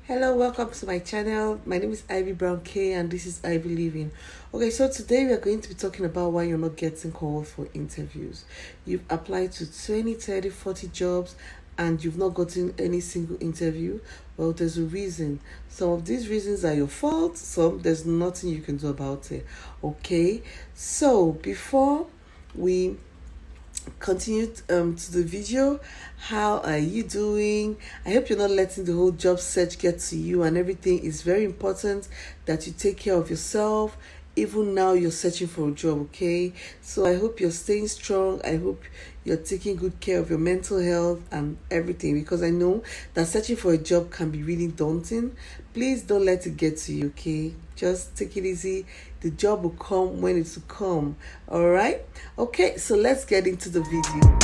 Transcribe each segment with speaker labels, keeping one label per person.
Speaker 1: Hello, welcome to my channel. My name is Ivy Brown K and this is Ivy Living. Okay, so today we are going to be talking about why you're not getting called for interviews. You've applied to 20, 30, 40 jobs and you've not gotten any single interview. Well, there's a reason. Some of these reasons are your fault, some there's nothing you can do about it. Okay, so before we continue to the video, how are you doing? I hope you're not letting the whole job search get to you and everything. Is very important that you take care of yourself even now you're searching for a job. Okay, so I hope you're staying strong. I hope you're taking good care of your mental health and everything, because I know that searching for a job can be really daunting. Please don't let it get to you. Okay, just take it easy. The job will come when it's to come. All right, okay, so let's get into the video.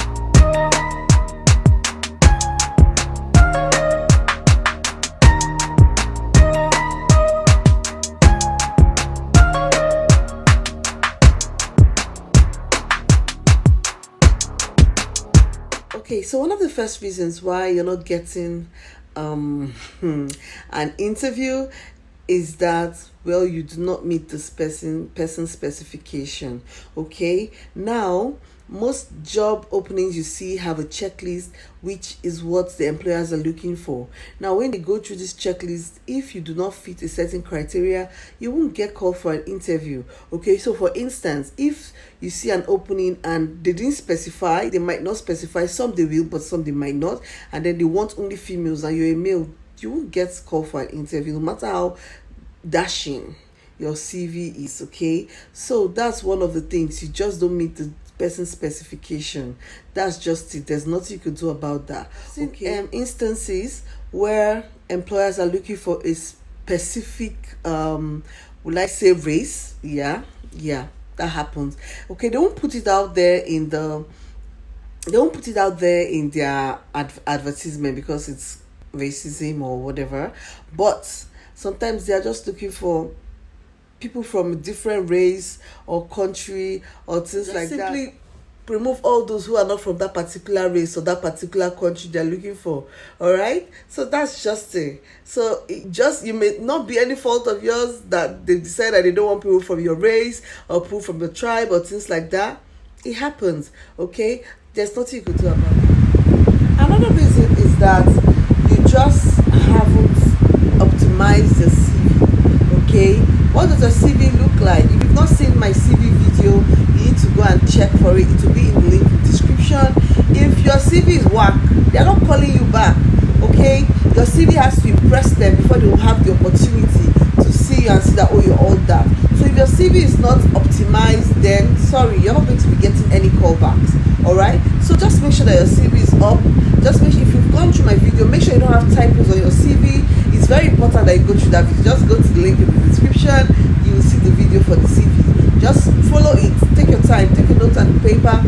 Speaker 1: Okay, so one of the first reasons why you're not getting an interview is that, well, you do not meet this person specification. Okay, now most job openings you see have a checklist, which is what the employers are looking for. Now when they go through this checklist, if you do not fit a certain criteria, you won't get called for an interview. Okay, so for instance, if you see an opening and they didn't specify, they might not specify, some they will but some they might not, and then they want only females and you're a male, you won't get called for an interview no matter how dashing your CV is. Okay, so that's one of the things. You just don't meet the person specification. That's just it. There's nothing you could do about that. Okay, instances where employers are looking for a specific would I say race. Yeah, that happens. Okay, they won't put it out there in the their advertisement because it's racism or whatever, but sometimes they are just looking for people from a different race or country or things just like simply that. Remove all those who are not from that particular race or that particular country they're looking for. All right, so that's just it. So you may not be any fault of yours that they decide that they don't want people from your race or people from your tribe or things like that. It happens. Okay, there's nothing you could do about it. Another reason is that you just haven't optimized your CV. Okay, what does a CV look like? If you've not seen my CV video, you need to go and check for it. It will be in the link in the description. If your CV is whack, they're not calling you back. Okay, your CV has to impress them before they will have the opportunity to see you and see that, oh, you're all that. So if your CV is not optimized, then sorry, you're not going to be getting any callbacks. All right, so just make sure that your CV is up. Just make sure, if you've gone through my video, make sure you don't have typos on your CV. It's very important that you go through that video. Just go to the link in the description. You will see the video for the CV. Just follow it. Take your time. Take a note and paper,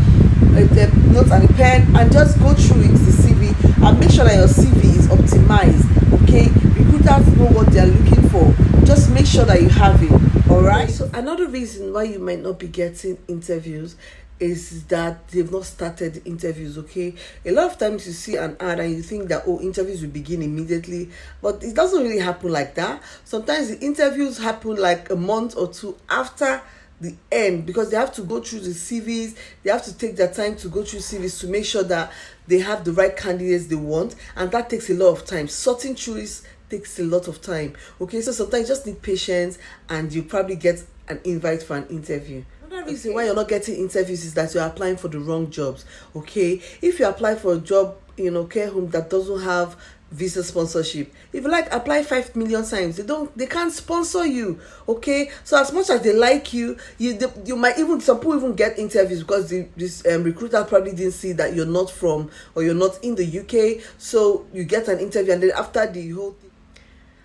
Speaker 1: note and a pen, and just go through it, the CV, and make sure that your CV is optimized. Okay, recruiters know what they are looking for. Just make sure that you have it. All right. So another reason why you might not be getting interviews is that they've not started the interviews. Okay, a lot of times you see an ad and you think that, oh, interviews will begin immediately, but it doesn't really happen like that. Sometimes the interviews happen like a month or two after the end, because they have to go through the CVs. They have to take their time to go through CVs to make sure that they have the right candidates they want, and that takes a lot of time. Sorting through it takes a lot of time. Okay, so sometimes you just need patience and you probably get an invite for an interview. Another reason why you're not getting interviews is that you're applying for the wrong jobs. Okay, if you apply for a job in a care home that doesn't have visa sponsorship, if you like apply 5 million times, they can't sponsor you. Okay, so as much as they like you, you might even, some people even get interviews because this recruiter probably didn't see that you're not from, or you're not in the UK, so you get an interview, and then after the whole thing,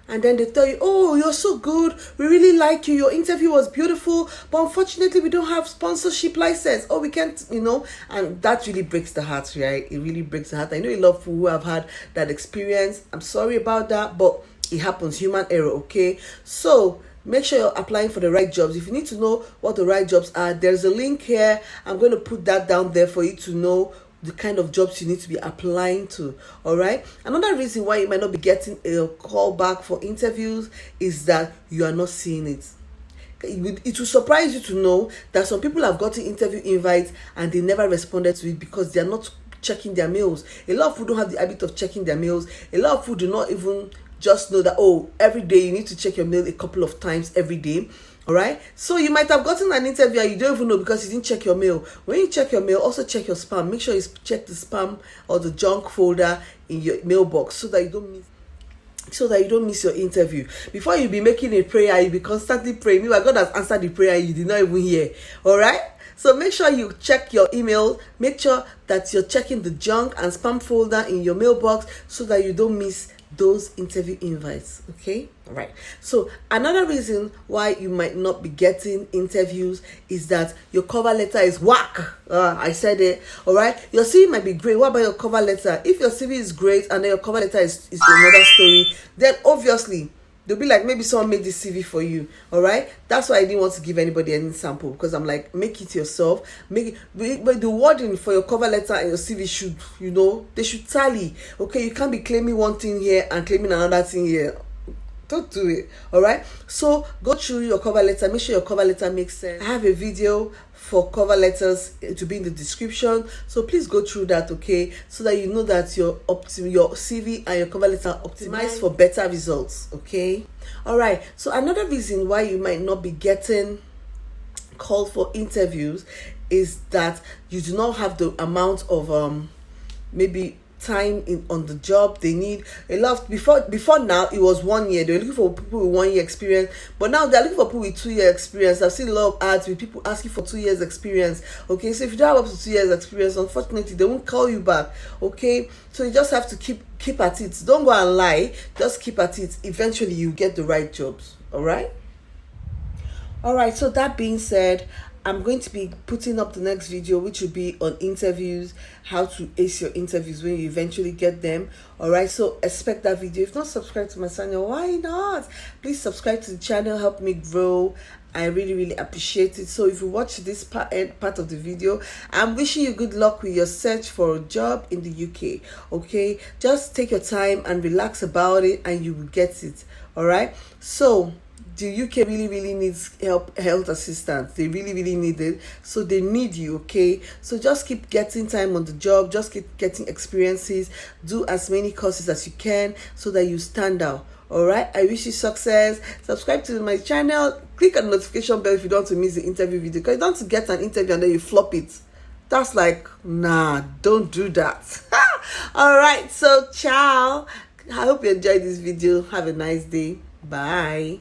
Speaker 1: and then they tell you, oh, you're so good, we really like you, your interview was beautiful, but unfortunately we don't have sponsorship license, oh, we can't, and that really breaks the heart, right? It really breaks the heart. I know a lot of people who have had that experience. I'm sorry about that, but it happens, human error. Okay, so make sure you're applying for the right jobs. If you need to know what the right jobs are, there's a link here. I'm going to put that down there for you to know the kind of jobs you need to be applying to. All right. Another reason why you might not be getting a call back for interviews is that you are not seeing it. It will surprise you to know that some people have gotten interview invites and they never responded to it because they are not checking their mails. A lot of people don't have the habit of checking their mails. A lot of people do not even just know that, oh, every day you need to check your mail a couple of times every day. All right. So you might have gotten an interview and you don't even know because you didn't check your mail. When you check your mail, also check your spam. Make sure you check the spam or the junk folder in your mailbox so that you don't miss your interview. Before you be making a prayer, you be constantly praying. Meanwhile, God has answered the prayer you did not even hear. All right. So make sure you check your email. Make sure that you're checking the junk and spam folder in your mailbox so that you don't miss those interview invites. Okay. All right. So another reason why you might not be getting interviews is that your cover letter is whack. I said it. All right. Your CV might be great. What about your cover letter? If your CV is great and then your cover letter is another story, then obviously they'll be like, maybe someone made this CV for you. All right. That's why I didn't want to give anybody any sample, because I'm like, make it yourself. Make it, but the wording for your cover letter and your CV should, they should tally. Okay. You can't be claiming one thing here and claiming another thing here. Don't do it. All right. So go through your cover letter. Make sure your cover letter makes sense. I have a video for cover letters to be in the description, so please go through that, okay, so that you know that your CV and your cover letter are optimized for better results. Okay. All right. So another reason why you might not be getting called for interviews is that you do not have the amount of maybe time on the job. They need a lot. Before now it was 1 year. They were looking for people with 1 year experience, but now they're looking for people with 2 year experience. I've seen a lot of ads with people asking for 2 years experience. Okay, so if you don't have up to 2 years experience, unfortunately they won't call you back. Okay, so you just have to keep at it. Don't go and lie, just keep at it. Eventually you get the right jobs. All right. So that being said, I'm going to be putting up the next video, which will be on interviews, how to ace your interviews when you eventually get them. All right, so expect that video. If not subscribed to my channel, why not? Please subscribe to the channel, help me grow. I really, really appreciate it. So if you watch this part of the video, I'm wishing you good luck with your search for a job in the UK. Okay, just take your time and relax about it and you will get it. All right, so the UK really, really needs health assistance. They really, really need it. So they need you, okay? So just keep getting time on the job. Just keep getting experiences. Do as many courses as you can so that you stand out. All right? I wish you success. Subscribe to my channel. Click on the notification bell if you don't want to miss the interview video. Because you don't want to get an interview and then you flop it. That's like, nah, don't do that. All right. So, ciao. I hope you enjoyed this video. Have a nice day. Bye.